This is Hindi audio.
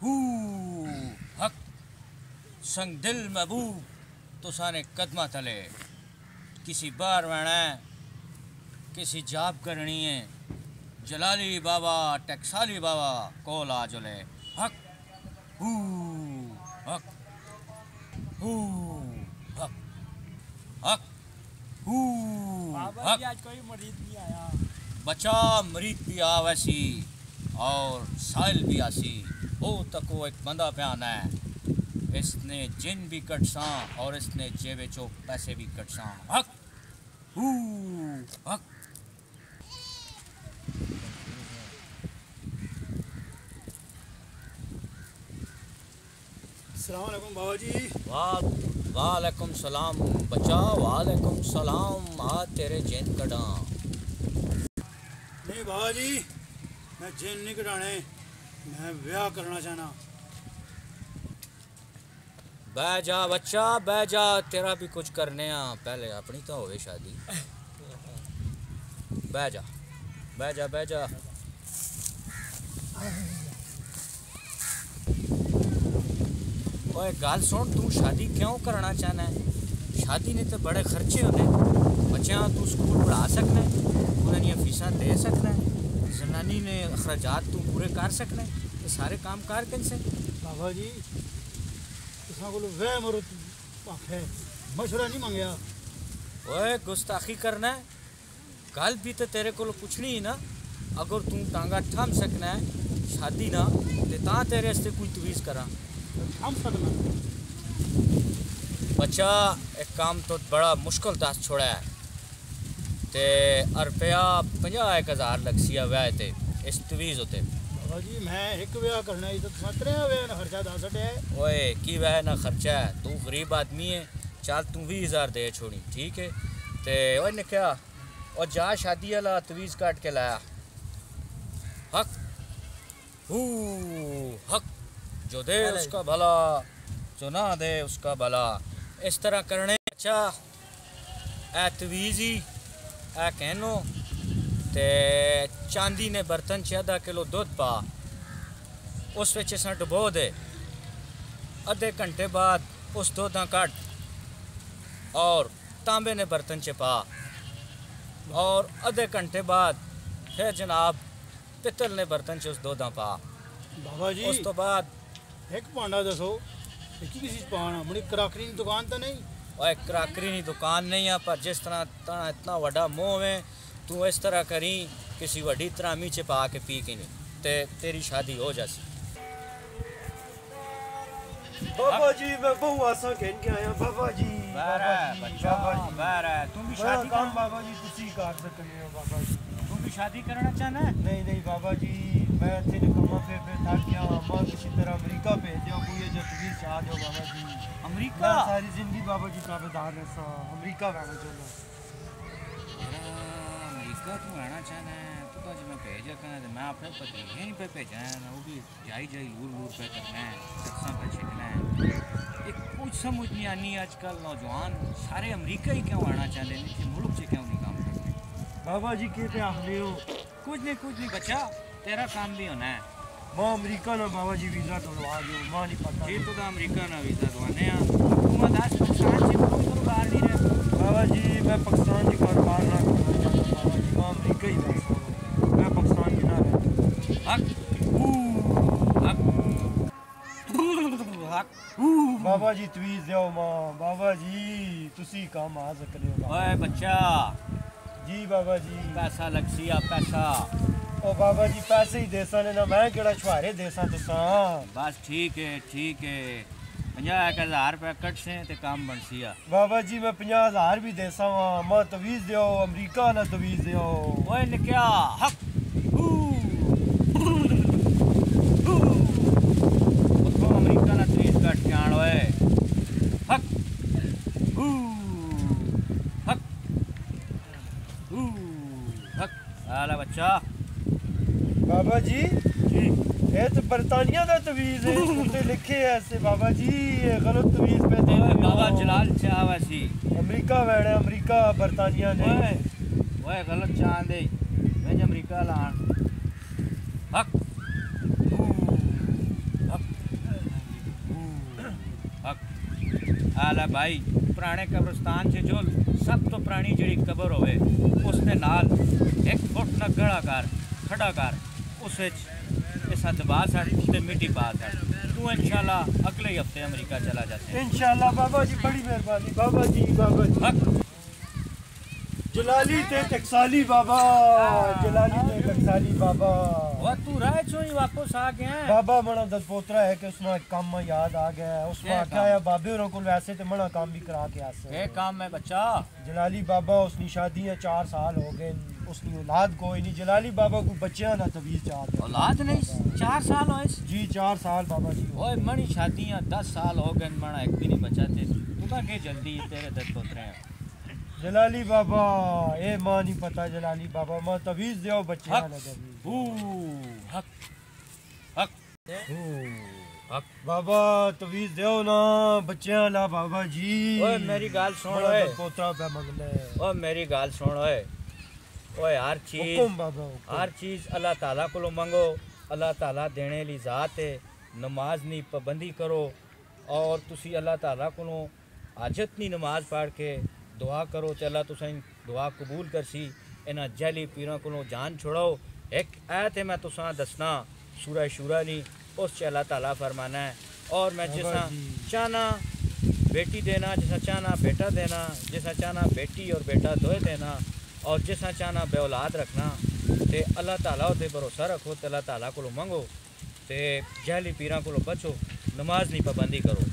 हू हक संग दिल महबूब तो साने कदमा तले किसी बार वैणा किसी जाप करनी है जलाली बाबा टैक्साली बाबा कोल आ जुले हक हू हक हू हक हक हू हक। आज कोई मरीज नहीं आया। बचा मरीज भी आ वैसी और साइल भी आसी हो तको एक बंदा प्यान है इसने जिन भी कटसा और इसने जेबे चो पैसे भी कटसा हक हू हक। अस्सलाम वालेकुम बाबा जी। वालेकुम सलाम बचा वालेकुम सलाम आ तेरे जिन कड़ा। नहीं बाबा जी मैं जिन नहीं कटाने मैं ब्याह करना चाहना। बह जा बच्चा बह जा तेरा भी कुछ करने आ पहले अपनी तो होवे शादी। बह जा बह जा बह जा। ओए गाल सुन तू शादी क्यों करना चाहना है? शादी ने तो बड़े खर्चे होने बच्चा तू स्कूल पढ़ा सकना है उन्हें फीसा दे सकना है जनानी ने अखराजात तू पूरे कर सकना है ये सारे काम कार कैसे। बाबा जी तुसा को वह मरो आखे मशवरा नहीं मांगया। ओए गुस्ताखी करना है गल भी तो तेरे को पूछनी ही ना अगर तू टांगा थम सकना है शादी ना ते ता तेरे वास्ते कोई तवीज़ करा हम सकना। बच्चा एक काम तो बड़ा मुश्किल दस छोड़ा है ते रुपया 50,000 लग सिया व्याह ते इस तवीज़ होते। बाबा जी मैं एक ब्याह करना है तो तुसा त्रै ब्याह ना खर्चा दस है। ओए की वह ना खर्चा है तू गरीब आदमी है चल तू 20,000 दे छोड़ी ठीक है ते ओए ने क्या और जा शादी वाला तवीज़ काट के लाया हक हू हक जो दे उसका भला जो ना दे उसका भला इस तरह करने अच्छा ए तवीज़ी ए कहनो ते चांदी ने बर्तन च आधा किलो दुध पा उस विच असां डुबो दे अद्धे घंटे बाद उस दुधा कट और तांबे ने बर्तन च पा और अद्धे घंटे बाद फिर जनाब पित्तल ने बर्तन च उस दुधा पा। बाबा जी उस तो बाद एक भांडा दसो किसी किसी पाना मुझे कराकरी की दुकान तो नहीं। और कराकरी की दुकान नहीं है पर जिस तरह तना इतना वड्डा मोह है तू इस तरह करी किसी वड्डी त्रामी च पा के पी के नहीं ते तेरी शादी हो जासी। बाबा जी मैं बहु आसा कहन के आया बाबा जी। तू भी शादी काम बाबा जी तुसी कर सकते हो बाबा जी। तू भी शादी करना चाहना है? नहीं नहीं बाबा जी मैं इतने निकम्मा पे थक गया मां किसी तरह अमेरिका भेज दो कोई जो तवीज़ चाह दो बाबा जी। अमेरिका सारी जिंदगी बाबा जी ताबेदार रहा अमेरिका जाना चाहना। अमेरिका तू आना चाहना है तो आज मैं भेजा कहना तो मैं अपने पति यहीं पे भेजा है ना वो भी जाई जाई लूर लूर पे करना है टक्सा पे छिकना है। ये कुछ समझ नहीं आनी आजकल नौजवान सारे अमेरिका ही क्यों आना चाहते हैं कि मुल्क से क्यों नहीं काम करते। बाबा जी के पे आख रहे हो कुछ नहीं बच्चा तेरा काम भी होना है। मां अमेरिका ना बाबा जी वीज़ा तो लगा दो मां नहीं पता ये तो अमेरिका ना वीज़ा दवाने हैं तू दास पाकिस्तान से कोई कारोबार नहीं रहे। बाबा जी मैं पाकिस्तान की कारोबार ना करना चाहता बाबा जी मां अमेरिका ही बस मैं पाकिस्तान की ना रहता। हक हक बाबा जी तवीज़ दो मां बाबा जी तुसी काम आ सकते हो। ओए बच्चा जी बाबा जी पैसा लग सिया पैसा ओ बाबा जी पैसे ही देसा ने ना मैं केड़ा छुहारे देसा तुसा। बस ठीक है 50,000 रुपया कट से ते काम बन सिया। बाबा जी मैं 50,000 भी देसा मां तवीज़ दो अमेरिका ना तवीज़ दो। ओए ने क्या हक अमेरिका ना तवीज़ कट के आन ओए हक हक हक आला बच्चा। बाबा जी ये तो बरतानिया का तवीज़ है उत्ते लिखे है ऐसे बाबा जी ये गलत तवीज़ पे दे बाबा जलाल चाह वैसी अमेरिका वैणे अमेरिका बरतानिया ने ओए गलत चाह दे मैं अमेरिका लान हक हक आला भाई पुराने कब्रिस्तान से जो सब तो पुरानी जी कबर होवे उसके नाल 1 फुट न गड़ा कर खड़ा कर उस ऐसा दबा सड़ ते मिट्टी पा सड़ तू इंशाल्लाह अगले हफ्ते अमेरिका चला जाते इंशाल्लाह बाबा जी, बड़ी मेहरबानी बाबा जी। बाबा जी हक जलाली ते टकसाली बाबा, जलाली ते टकसाली बाबा। वो तू राय चो ही वापस आ गया है बाबा मना दस पोतरा है कि उसमें एक काम याद आ गया है। उसमें क्या आख्या है बाबे होरों को वैसे तो मना काम भी करा के आसे। ये काम है बच्चा जलाली बाबा उसकी शादी है 4 साल हो गए, उसकी औलाद कोई नहीं। जलाली बाबा को बच्चे ना तवीज चाहते औलाद नहीं 4 साल हो जी, 4 साल बाबा जी। ओए मणी शादियां 10 साल हो गए मणा एक भी नहीं बचा थे तू का के जल्दी है तेरे दस पोतरे हैं जलाली बाबा ए मां नहीं पता जलाली बाबा मां तवीज दियो बच्चे हक। ना तवीज। हक हक हक बाबा तवीज दियो ना बच्चे ला बाबा जी। ओए मेरी गाल सुन बड़ा ओए दस पोतरा पे मंगले। ओए मेरी गाल सुन ओए ओए हर चीज हुकुम बाबा हुकुम। हर चीज अल्लाह ताला को मंगो अल्लाह ताला देने ली जात है नमाज नी पाबंदी करो और तुसी अल्लाह ताला को हाजत नी नमाज पढ़ के दुआ करो तो अल्लाह तुसें दुआ कबूल करसी इन्हां जैली पीरां को जान छुड़ाओ। एक आयत है मैं तुसां दसना सूरह शूरा नी उस च अल्लाह ताला फरमाना है और मैं जिसा चाहना बेटी देना जिसा चाहना बेटा देना जिसा चाहना बेटी और बेटा दोए देना और जिसा चाहना बे औलाद रखना ते अल्लाह ताला ते भरोसा रखो ते अल्लाह ताला को मंगो ते जहली पीरां को बचो नमाज नहीं पाबंदी करो।